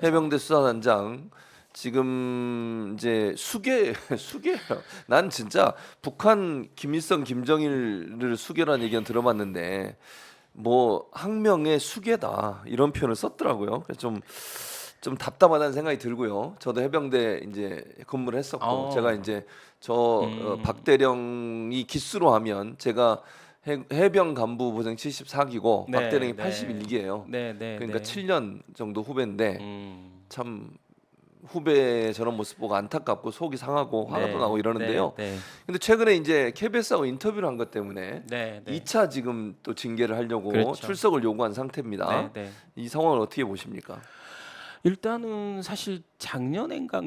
해병대 수사단장 지금 이제 수계예요. 난 진짜 북한 김일성, 김정일을 수계라는 얘기는 들어봤는데 뭐 항명의 수계다 이런 표현을 썼더라고요. 그래서 좀 답답하다는 생각이 들고요. 저도 해병대 이제 근무를 했었고 제가 이제 박대령이 기수로 하면 제가 해병 간부 보생 74기고 네, 박대령이 네. 81기예요. 네, 네. 그러니까 네. 7년 정도 후배인데 참 후배의 저런 모습 보고 안타깝고 속이 상하고 화가 또 나고 이러는데요. 네, 근데 최근에 이제 KBS하고 인터뷰를 한 것 때문에 네, 네. 2차 지금 또 징계를 하려고 그렇죠. 출석을 요구한 상태입니다. 네, 네. 이 상황을 어떻게 보십니까? 일단은 사실 작년인가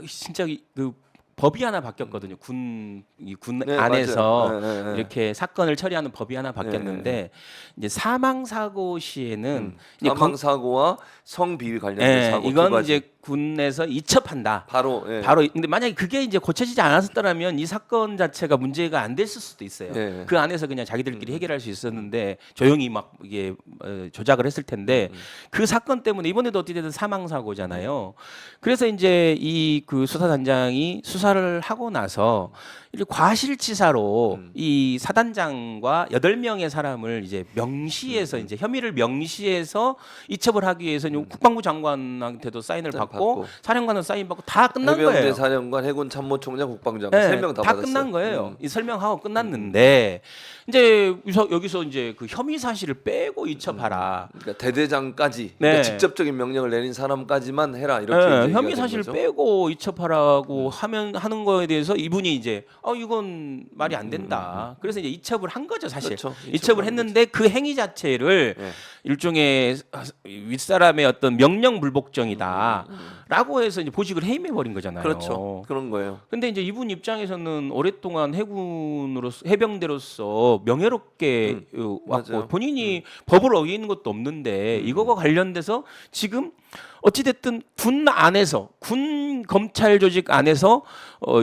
진짜 그 법이 하나 바뀌었거든요. 군 네, 안에서 맞아요. 네, 네, 네. 이렇게 사건을 처리하는 법이 하나 바뀌었는데 이제 사망 사고 시에는 이제 사망 사고와 성비위 관련된 사고 두 이건 가지. 이제 군에서 이첩한다. 바로 바로 근데 만약에 그게 이제 고쳐지지 않았었더라면 이 사건 자체가 문제가 안 됐을 수도 있어요. 예. 그 안에서 그냥 자기들끼리 해결할 수 있었는데 조용히 막 이게 조작을 했을 텐데 그 사건 때문에 이번에도 어찌됐든 사망 사고잖아요. 그래서 이제 이 그 수사단장이 수사를 하고 나서 이렇게 과실치사로 이 사단장과 8명의 사람을 이제 명시해서 이제 혐의를 명시해서 이첩을 하기 위해서 국방부 장관한테도 사인을 받고 사령관은 사인 받고 다 끝난 해병대 거예요. 사령관, 해군 참모총장, 국방장관 네, 3명 다 다 받았어요. 끝난 거예요. 이 설명하고 끝났는데 이제 여기서 이제 그 혐의 사실을 빼고 이첩하라. 그러니까 대대장까지 네. 그러니까 직접적인 명령을 내린 사람까지만 해라 이렇게 이제 혐의 얘기가 된 사실을 거죠. 빼고 이첩하라고 하는 거에 대해서 이분이 이제 이건 말이 안 된다. 그래서 이제 이첩을 한 거죠, 사실. 그렇죠. 이첩을 했는데 그 행위 자체를 일종의 윗사람의 어떤 명령 불복종이다라고 해서 이제 보직을 해임해 버린 거잖아요. 그렇죠. 그런 거예요. 근데 이제 이분 입장에서는 오랫동안 해군으로서 해병대로서 명예롭게 왔고 맞아요. 본인이 법을 어기는 것도 없는데 이거와 관련돼서 지금 어찌됐든 군 안에서 군 검찰 조직 안에서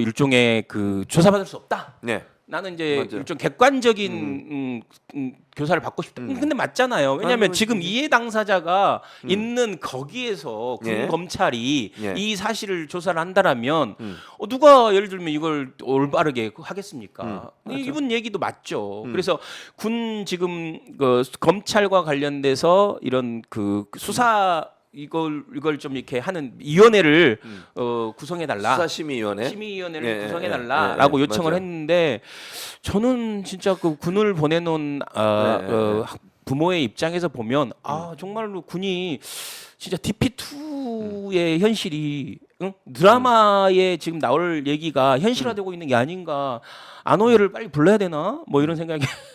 일종의 그 조사받을 수 없다. 네. 나는 이제 맞아요. 일종 객관적인 교사를 받고 싶다. 근데 맞잖아요. 왜냐하면 지금 이해 당사자가 있는 거기에서 군 예. 검찰이 예. 이 사실을 조사를 한다라면 누가 예를 들면 이걸 올바르게 하겠습니까? 이분 얘기도 맞죠. 그래서 군 지금 그 검찰과 관련돼서 이런 그 수사 이걸 좀 이렇게 하는 위원회를 구성해 달라. 수사심의위원회. 심의위원회를 예, 구성해 예, 달라라고 예, 요청을 맞아요. 했는데 저는 진짜 그 군을 보내놓은 부모의 입장에서 보면 정말로 군이 진짜 DP2의 현실이 드라마에 지금 나올 얘기가 현실화되고 있는 게 아닌가. 안호열을 빨리 불러야 되나? 뭐 이런 생각이 듭니다.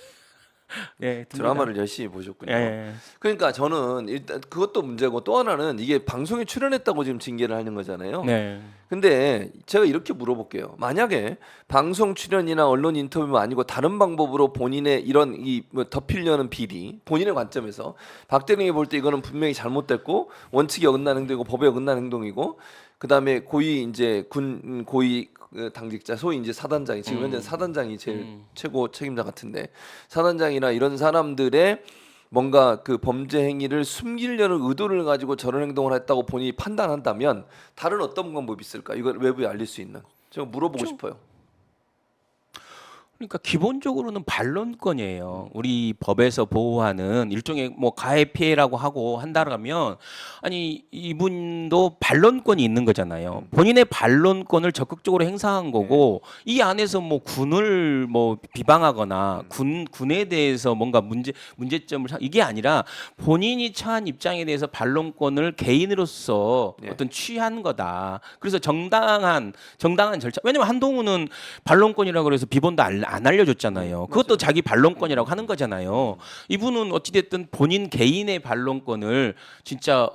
드라마를 열심히 보셨군요. 예. 그러니까 저는 일단 그것도 문제고 또 하나는 이게 방송에 출연했다고 지금 징계를 하는 거잖아요. 네. 근데 제가 이렇게 물어볼게요. 만약에 방송 출연이나 언론 인터뷰가 아니고 다른 방법으로 본인의 이런 뭐 덮이려는 비리, 본인의 관점에서 박대령이 볼 때 이거는 분명히 잘못됐고 원칙에 어긋난 행동이고 법에 어긋난 행동이고 그다음에 고위 이제 군 고위 당직자 소위 이제 사단장이 지금 현재 사단장이 제일 최고 책임자 같은데 사단장이나 이런 사람들의 뭔가 그 범죄 행위를 숨기려는 의도를 가지고 저런 행동을 했다고 본인이 판단한다면 다른 어떤 방법이 있을까? 이걸 외부에 알릴 수 있는. 제가 물어보고 싶어요. 그러니까 기본적으로는 반론권이에요. 우리 법에서 보호하는 일종의 뭐 가해 피해라고 하고 한다라면 아니 이분도 반론권이 있는 거잖아요. 본인의 반론권을 적극적으로 행사한 거고 이 안에서 뭐 군을 뭐 비방하거나 군에 대해서 뭔가 문제점을 이게 아니라 본인이 처한 입장에 대해서 반론권을 개인으로서 어떤 취한 거다. 그래서 정당한 절차. 왜냐면 한동훈은 반론권이라고 그래서 비본도 안 알려줬잖아요. 그것도 자기 반론권이라고 하는 거잖아요. 이분은 어찌됐든 본인 개인의 반론권을 진짜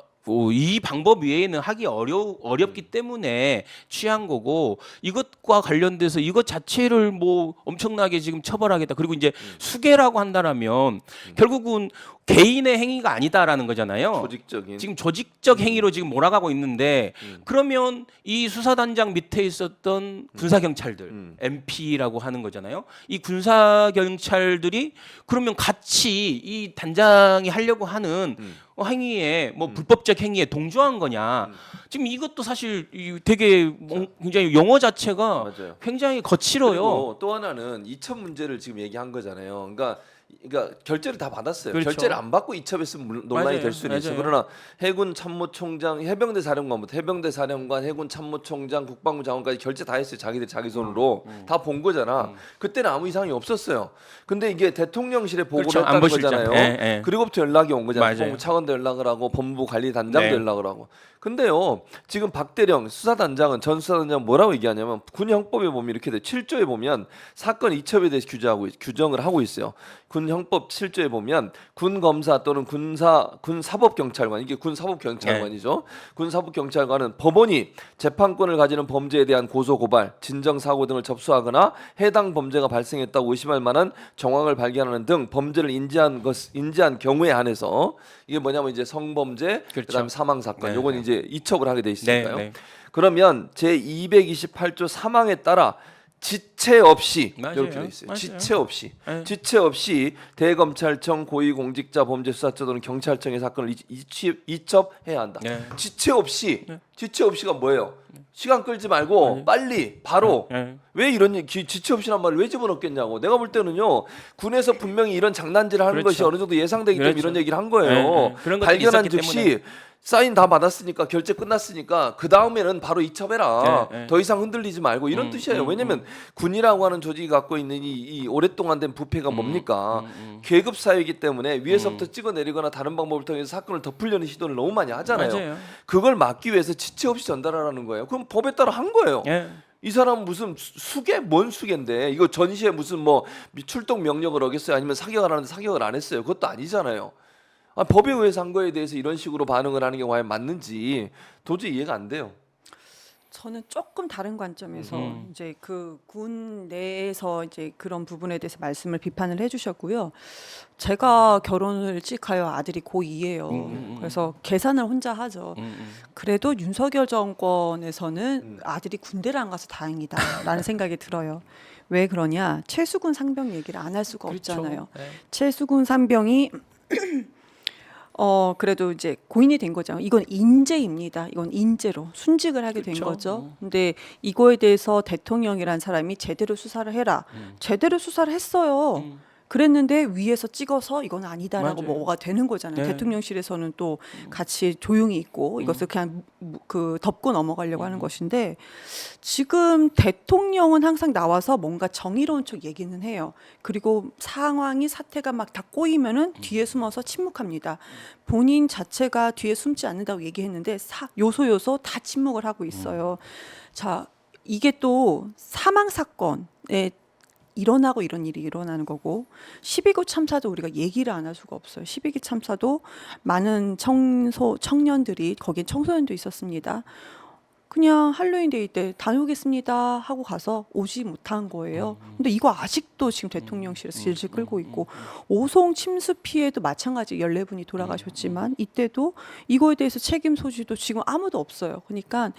이 방법 외에는 하기 어렵기 때문에 취한 거고 이것과 관련돼서 이것 자체를 뭐 엄청나게 지금 처벌하겠다. 그리고 이제 수계라고 한다라면 결국은 개인의 행위가 아니다라는 거잖아요. 조직적인. 지금 조직적 행위로 지금 몰아가고 있는데 그러면 이 수사단장 밑에 있었던 군사 경찰들 MP라고 하는 거잖아요. 이 군사 경찰들이 그러면 같이 이 단장이 하려고 하는 행위에 뭐 불법적 행위에 동조한 거냐? 지금 이것도 사실 되게 굉장히 용어 자체가 맞아요. 굉장히 거칠어요. 그리고 또 하나는 이첩 문제를 지금 얘기한 거잖아요. 그러니까 결재를 다 받았어요. 그렇죠. 결재를 안 받고 이첩했으면 논란이 맞아요. 될 수는 있어요. 맞아요. 그러나 해군 참모총장, 해병대 사령관부터 해병대 사령관, 해군 참모총장, 국방부 장관까지 결재 다 했어요. 자기들 자기 손으로 다 본 거잖아. 그때는 아무 이상이 없었어요. 근데 이게 대통령실에 보고를 그렇죠. 했다는 안보실장. 거잖아요. 예, 예. 그리고부터 연락이 온 거잖아요. 맞아요. 국방부 차관도 연락을 하고 법무부 관리단장도 네. 연락을 하고. 근데요, 지금 박대령 수사단장은 전 수사단장 뭐라고 얘기하냐면 군형법에 보면 이렇게 돼. 7조에 보면 사건 이첩에 대해서 규정을 하고 있어요. 군형법 7조에 보면 군 검사 또는 군 사법경찰관, 이게 군 사법경찰관이죠. 군 사법경찰관은 법원이 재판권을 가지는 범죄에 대한 고소 고발, 진정 사고 등을 접수하거나 해당 범죄가 발생했다고 의심할 만한 정황을 발견하는 등 범죄를 인지한 경우에 한해서 이게 뭐냐면 이제 성범죄, 그렇죠. 그다음에 사망 사건, 네, 요건 네. 이제 이첩을 하게 돼 있으니까요. 네, 네. 그러면 제 228조 3항에 따라 지체 없이 맞아요. 이렇게 돼 있어요. 맞아요. 지체 없이 네. 지체 없이 대검찰청, 고위공직자 범죄수사처 또는 경찰청의 사건을 이첩해야 한다. 네. 지체 없이가 뭐예요? 시간 끌지 말고 빨리 바로. 네. 왜 이런 지체 없이란 말을 왜 집어넣겠냐고. 내가 볼 때는요, 군에서 분명히 이런 장난질을 하는 그렇죠. 것이 어느 정도 예상되기 때문에 그렇죠. 이런 얘기를 한 거예요. 네. 그런 것들이 발견한 있었기 즉시 때문에. 사인 다 받았으니까 결제 끝났으니까 그 다음에는 바로 이첩해라. 네, 네. 더 이상 흔들리지 말고 이런 뜻이에요. 왜냐면 군이라고 하는 조직이 갖고 있는 이 오랫동안 된 부패가 뭡니까? 계급 사회이기 때문에 위에서부터 찍어내리거나 다른 방법을 통해서 사건을 덮으려는 시도를 너무 많이 하잖아요. 맞아요. 그걸 막기 위해서 지체 없이 전달하라는 거예요. 그럼 법에 따라 한 거예요. 예. 이 사람은 무슨 수계? 뭔 수계인데 이거 전시에 무슨 뭐 출동 명령을 어겼어요? 아니면 사격을 하는데 사격을 안 했어요? 그것도 아니잖아요. 법에 의해서 한 거에 대해서 이런 식으로 반응을 하는 게 과연 맞는지 도저히 이해가 안 돼요. 저는 조금 다른 관점에서 이제 그 군 내에서 이제 그런 부분에 대해서 말씀을 비판을 해주셨고요. 제가 결혼을 일찍 하여 아들이 고2예요. 그래서 계산을 혼자 하죠. 그래도 윤석열 정권에서는 아들이 군대를 안 가서 다행이다라는 생각이 들어요. 왜 그러냐? 최수근 상병 얘기를 안 할 수가 그렇죠. 없잖아요. 네. 최수근 상병이 그래도 이제 고인이 된 거죠. 이건 인재입니다. 이건 인재로 순직을 하게 된 그렇죠. 거죠. 근데 이거에 대해서 대통령이란 사람이 제대로 수사를 해라. 제대로 수사를 했어요. 그랬는데 위에서 찍어서 이건 아니다라고 맞아요. 뭐가 되는 거잖아요. 네. 대통령실에서는 또 같이 조용히 있고 이것을 그냥 그 덮고 넘어가려고 하는 것인데 지금 대통령은 항상 나와서 뭔가 정의로운 척 얘기는 해요. 그리고 상황이 사태가 막 다 꼬이면은 뒤에 숨어서 침묵합니다. 본인 자체가 뒤에 숨지 않는다고 얘기했는데 요소 다 침묵을 하고 있어요. 자, 이게 또 사망 사건에 일어나고 이런 일이 일어나는 거고 12구 참사도 우리가 얘기를 안 할 수가 없어요. 12기 참사도 많은 청년들이 거기에 청소년도 있었습니다. 그냥 할로윈데이 때 다녀오겠습니다 하고 가서 오지 못한 거예요. 근데 이거 아직도 지금 대통령실에서 질질 끌고 있고 오송 침수 피해도 마찬가지 14분이 돌아가셨지만 이때도 이거에 대해서 책임 소지도 지금 아무도 없어요. 그러니까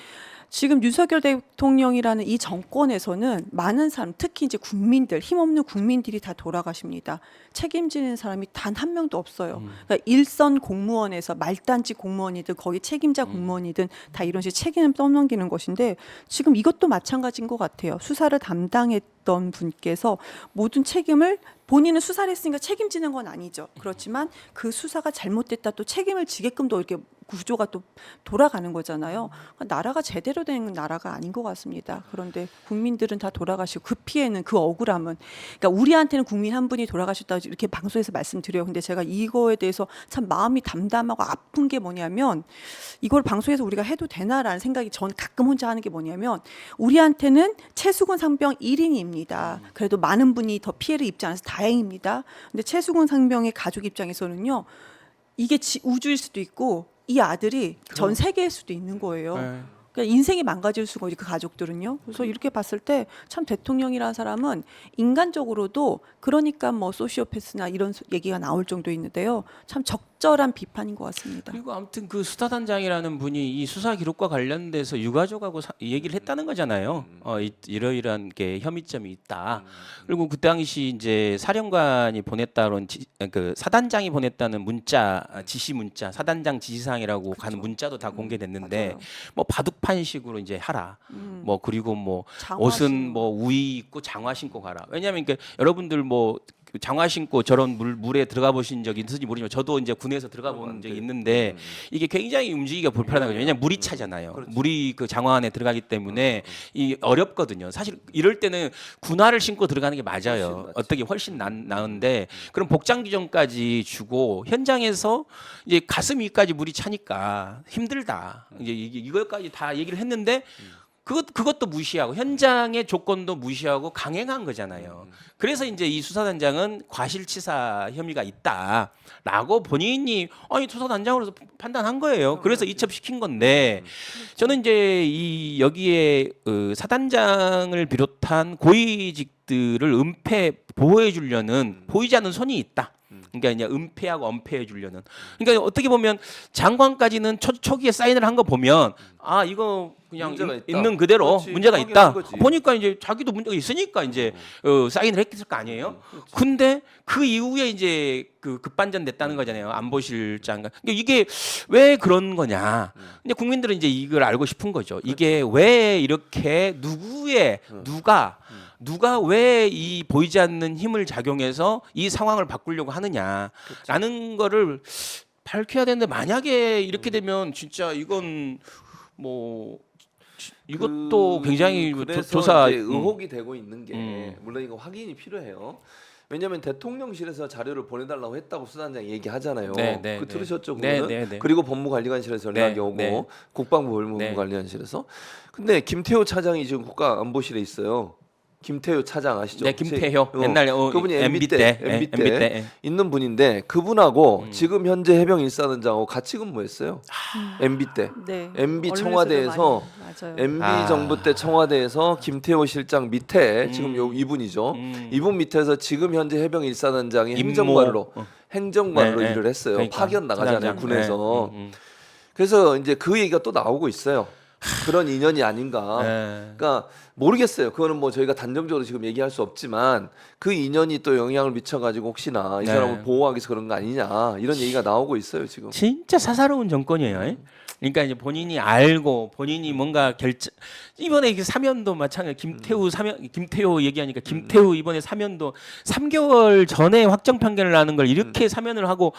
지금 윤석열 대통령이라는 이 정권에서는 많은 사람, 특히 이제 국민들, 힘없는 국민들이 다 돌아가십니다. 책임지는 사람이 단 한 명도 없어요. 그러니까 일선 공무원에서 말단지 공무원이든 거기 책임자 공무원이든 다 이런 식의 책임을 떠넘기는 것인데 지금 이것도 마찬가지인 것 같아요. 수사를 담당했던 분께서 모든 책임을 본인은 수사를 했으니까 책임지는 건 아니죠. 그렇지만 그 수사가 잘못됐다 또 책임을 지게끔도 이렇게 구조가 또 돌아가는 거잖아요. 그러니까 나라가 제대로 된 나라가 아닌 것 같습니다. 그런데 국민들은 다 돌아가시고 그 피해는 그 억울함은 그러니까 우리한테는 국민 한 분이 돌아가셨다고 이렇게 방송에서 말씀드려요. 근데 제가 이거에 대해서 참 마음이 담담하고 아픈 게 뭐냐면 이걸 방송에서 우리가 해도 되나라는 생각이 전 가끔 혼자 하는 게 뭐냐면 우리한테는 최수근 상병 1인입니다. 그래도 많은 분이 더 피해를 입지 않아서 다행입니다. 근데 최수근 상병의 가족 입장에서는요. 이게 우주일 수도 있고 이 아들이 전 세계일 수도 있는 거예요. 네. 그러니까 인생이 망가질 수가 있고 그 가족들은요. 그래서 이렇게 봤을 때 참 대통령이라는 사람은 인간적으로도 그러니까 뭐 소시오패스나 이런 얘기가 나올 정도였는데요. 참 적절한 비판인 것 같습니다. 그리고 아무튼 그 수사단장이라는 분이 이 수사 기록과 관련돼서 유가족하고 얘기를 했다는 거잖아요. 이러이러한 게 혐의점이 있다. 그리고 그 당시 이제 사령관이 보냈다는 그 사단장이 보냈다는 문자, 지시 문자, 사단장 지시사항이라고 가는 문자도 다 공개됐는데 맞아요. 뭐 바둑판식으로 이제 하라. 뭐 그리고 뭐 장화 옷은 신고. 뭐 우의 입고 장화 신고 가라. 왜냐하면 그 여러분들 뭐 장화 신고 저런 물에 들어가 보신 적이 있는지 모르지만 저도 이제 군에서 들어가 본 적이 있는데 이게 굉장히 움직이기가 불편한 거죠. 왜냐하면 물이 차잖아요. 물이 그 장화 안에 들어가기 때문에 이 어렵거든요. 사실 이럴 때는 군화를 신고 들어가는 게 맞아요. 어떻게 훨씬 나은데 그런 복장 규정까지 주고 현장에서 이제 가슴 위까지 물이 차니까 힘들다. 이제 이것까지 다 얘기를 했는데 그것도 무시하고 현장의 조건도 무시하고 강행한 거잖아요. 그래서 이제 이 수사단장은 과실치사 혐의가 있다라고 본인이 아니 수사단장으로서 판단한 거예요. 그래서 이첩시킨 건데 저는 이제 이 여기에 사단장을 비롯한 고위직들을 은폐 보호해 주려는 보이지 않는 손이 있다. 그러니까 이제 은폐하고 엄폐해 주려는. 그러니까 어떻게 보면 장관까지는 초기에 사인을 한 거 보면 아 이거 그냥 있는 그대로 그렇지, 문제가 확인한 있다. 거지. 보니까 이제 자기도 문제가 있으니까 이제 사인을 했을 거 아니에요. 근데 그 이후에 이제 그 급반전 됐다는 거잖아요. 안보실장. 그러니까 이게 왜 그런 거냐. 근데 국민들은 이제 이걸 알고 싶은 거죠. 이게 왜 이렇게 누가 왜 이 보이지 않는 힘을 작용해서 이 상황을 바꾸려고 하느냐라는 거를 밝혀야 되는데 만약에 이렇게 되면 진짜 이건 뭐 이것도 굉장히 그래서 조사 이제 의혹이 되고 있는 게 물론 이거 확인이 필요해요. 왜냐하면 대통령실에서 자료를 보내달라고 했다고 수사단장이 얘기하잖아요. 네, 네, 그 네. 들으셨죠? 네, 그거는? 네, 네. 그리고 법무관리관실에서 연락이 네, 오고 네. 국방부 법무부 네. 관리관실에서. 근데 김태호 차장이 지금 국가안보실에 있어요. 김태호 차장 아시죠? 네, 김태효 옛날에 그분이 MB 때 MB MB 때 있는 분인데 그분하고 지금 현재 해병 1사단장하고 같이 근무했어요. MB 때. 네. MB 언론에서도 청와대에서 많이, 맞아요. MB 정부 때 청와대에서 김태호 실장 밑에 지금 이분이죠. 이분 밑에서 지금 현재 해병 1사단장이 행정관으로 행정관으로 네, 일을 했어요. 그러니까. 파견 나가잖아요, 사단장. 군에서. 네, 그래서 이제 그 얘기가 또 나오고 있어요. 그런 인연이 아닌가. 네. 그러니까 모르겠어요. 그거는 뭐 저희가 단정적으로 지금 얘기할 수 없지만 그 인연이 또 영향을 미쳐가지고 혹시나 이 네. 사람을 보호하기 위해서 그런 거 아니냐 이런 얘기가 나오고 있어요 지금. 진짜 사사로운 정권이에요. 그러니까 이제 본인이 알고 본인이 뭔가 이번에 그 사면도 마찬가지 김태호 얘기하니까 김태호 이번에 사면도 3개월 전에 확정 판결을 나는 걸 이렇게 사면을 하고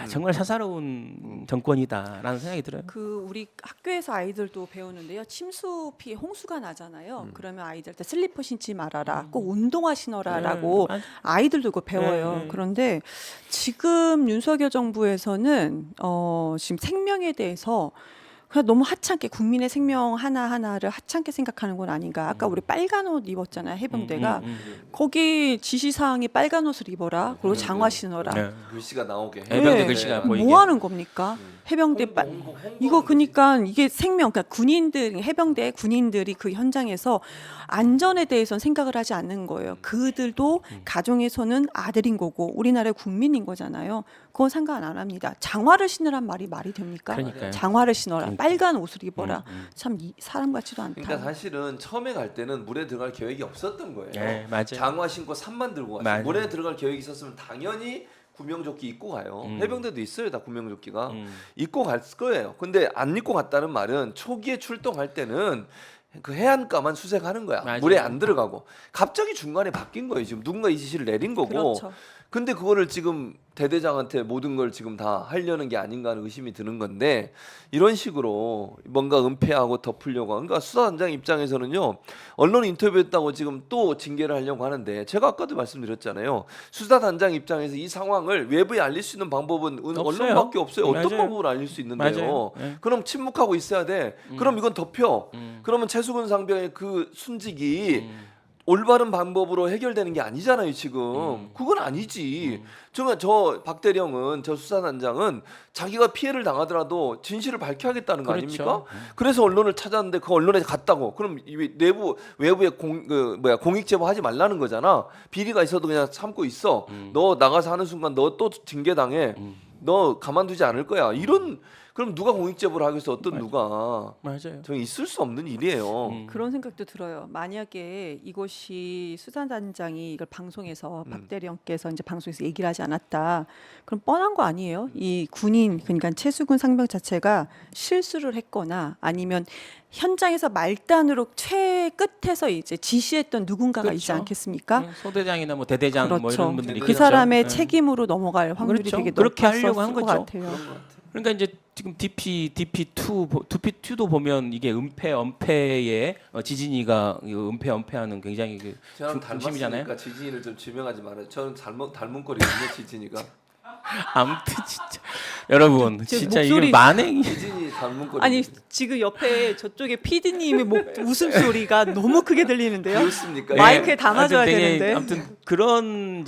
정말 사사로운 정권이다라는 생각이 들어요. 그 우리 학교에서 아이들도 배우는데요. 침수 피해 홍수가 나잖아요. 그러면 아이들한테 슬리퍼 신지 말아라. 꼭 운동화 신어라라고 네, 아이들도 그거 배워요. 네. 그런데 지금 윤석열 정부에서는 지금 생명에 대해서 그냥 너무 하찮게 국민의 생명 하나하나를 하찮게 생각하는 건 아닌가. 아까 우리 빨간 옷 입었잖아요. 해병대가. 거기 지시사항이 빨간 옷을 입어라. 그리고 장화 신어라. 네. 글씨가 나오게. 해병대 네. 글씨가 보이게. 뭐 하는 겁니까? 해병대 이거 그러니까 이게 생명 그러니까 군인들 해병대 군인들이 그 현장에서 안전에 대해서는 생각을 하지 않는 거예요. 그들도 가정에서는 아들인 거고 우리나라의 국민인 거잖아요. 그건 상관 안 합니다. 장화를 신으란 말이 됩니까? 그러니까요. 장화를 신어라. 그러니까. 빨간 옷을 입어라. 참 사람 같지도 않다. 그러니까 사실은 처음에 갈 때는 물에 들어갈 계획이 없었던 거예요. 네, 맞아요. 장화 신고 산만 들고 갔어요. 맞아요. 물에 들어갈 계획이 있었으면 당연히 구명조끼 입고 가요. 해병대도 있어요, 다 구명조끼가 입고 갈 거예요. 근데 안 입고 갔다는 말은 초기에 출동할 때는 그 해안가만 수색하는 거야. 맞아요. 물에 안 들어가고 갑자기 중간에 바뀐 거예요. 지금 누군가 이 지시를 내린 거고. 그렇죠. 근데 그거를 지금 대대장한테 모든 걸 지금 다 하려는 게 아닌가 하는 의심이 드는 건데 이런 식으로 뭔가 은폐하고 덮으려고 그러니까 수사단장 입장에서는요 언론 인터뷰했다고 지금 또 징계를 하려고 하는데 제가 아까도 말씀드렸잖아요 수사단장 입장에서 이 상황을 외부에 알릴 수 있는 방법은 언론밖에 없어요. 어떤 맞아요. 방법으로 알릴 수 있는데요. 맞아요. 네. 그럼 침묵하고 있어야 돼. 그럼 이건 덮여. 그러면 최수근 상병의 그 순직이 올바른 방법으로 해결되는 게 아니잖아요 지금. 그건 아니지. 저 박대령은 저 수사단장은 자기가 피해를 당하더라도 진실을 밝혀야겠다는 거 그렇죠. 아닙니까? 그래서 언론을 찾았는데 그 언론에 갔다고. 그럼 내부 외부에 공익 제보하지 말라는 거잖아. 비리가 있어도 그냥 참고 있어. 너 나가서 하는 순간 너 또 징계 당해. 너 가만두지 않을 거야. 이런 그럼 누가 공익 제보를 하겠어? 어떤 누가? 맞아요. 저 있을 수 없는 일이에요. 그런 생각도 들어요. 만약에 이것이 수사단장이 이걸 방송에서 박 대령께서 이제 방송에서 얘기를 하지 않았다. 그럼 뻔한 거 아니에요? 이 군인 그러니까 최수근 상병 자체가 실수를 했거나 아니면 현장에서 말단으로 최 끝에서 이제 지시했던 누군가가 있지 그렇죠. 않겠습니까? 소대장이나 뭐 대대장 뭐 그렇죠. 이런 분들이 그 그렇죠. 사람의 네. 책임으로 넘어갈 확률이 그렇죠. 되게 그렇게 높았을 하려고 한 것 거죠. 같아요. 그런 것 같아. 그러니까 이제 지금 DP2도 보면 이게 은폐의 지진이가 은폐하는 굉장히 그 저랑 중심이잖아요. 닮았으니까 지진이를 좀 지명하지 말아요. 저는 닮은 꼴이거든요 지진이가. 아무튼 진짜 여러분 지금 진짜 목소리- 이게 만행이 지진이 닮은 꼴이. 아니 지금 옆에 저쪽에 PD님의 웃음소리가 너무 크게 들리는데요. 그렇습니까? 마이크에 담아줘야 아무튼 되게 되는데. 아무튼 그런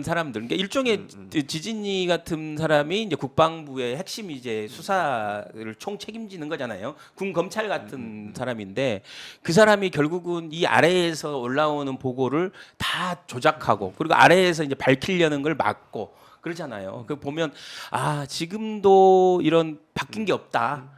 사람들, 그러니까 일종의 지진이 같은 사람이 이제 국방부의 핵심 이제 수사를 총 책임지는 거잖아요. 군 검찰 같은 사람인데 그 사람이 결국은 이 아래에서 올라오는 보고를 다 조작하고 그리고 아래에서 이제 밝히려는 걸 막고 그러잖아요. 그 보면 아 지금도 이런 바뀐 게 없다.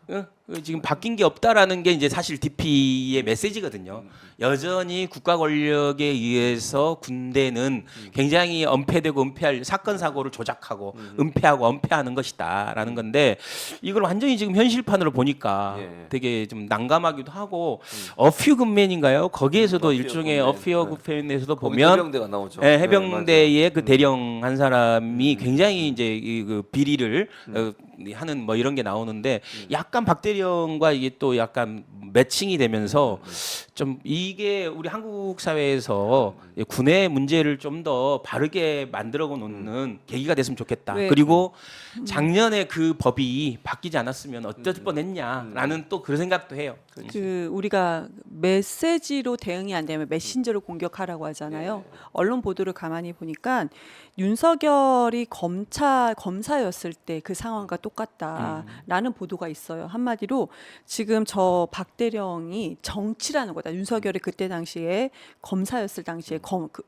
응? 지금 바뀐 게 없다라는 게 이제 사실 DP의 메시지거든요. 여전히 국가 권력에 의해서 군대는 굉장히 은폐되고 은폐할 사건 사고를 조작하고 은폐하고 엄폐하는 것이다라는 건데 이걸 완전히 지금 현실판으로 보니까 예. 되게 좀 난감하기도 하고 어퓨 굿맨인가요? 거기에서도 어퓨 일종의 굿맨. 어퓨 굿맨에서도 거기 보면 해병대가 나오죠. 예, 해병대의 그 네, 대령 한 사람이 굉장히 이제 그 비리를 하는 뭐 이런 게 나오는데 약간 박대령과 이게 또 약간 매칭이 되면서 좀 이게 우리 한국 사회에서 군의 문제를 좀 더 바르게 만들어 놓는 계기가 됐으면 좋겠다. 네. 그리고 작년에 그 법이 바뀌지 않았으면 어쩔 뻔했냐라는 또 그런 생각도 해요. 그 우리가 메시지로 대응이 안 되면 메신저로 공격하라고 하잖아요. 언론 보도를 가만히 보니까 윤석열이 검사였을 때 그 상황과 똑같다라는 보도가 있어요. 한마디로 지금 저 박대령이 정치라는 거다. 윤석열이 그때 당시에 검사였을 당시에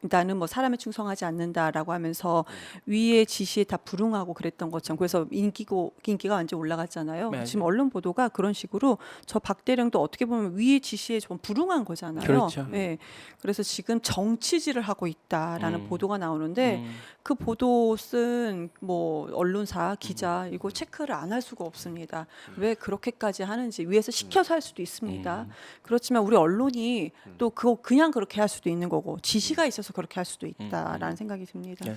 나는 뭐 사람에 충성하지 않는다라고 하면서 위의 지시에 다 불응하고 그랬던 것처럼 그래서 인기가 완전 올라갔잖아요. 맞아요. 지금 언론 보도가 그런 식으로 저 박대령도 어떻게 보면 위의 지시에 좀 불응한 거잖아요. 그렇죠. 네. 그래서 지금 정치질을 하고 있다라는 보도가 나오는데 그 보도 쓴 뭐 언론사 기자 이거 체크를 안 할 수가 없습니다. 왜 그렇게까지 하는지 위에서 시켜서 할 수도 있습니다. 그렇지만 우리 언론이 또 그거 그냥 그렇게 할 수도 있는 거고 지시가 있어서 그렇게 할 수도 있다라는 생각이 듭니다. 네.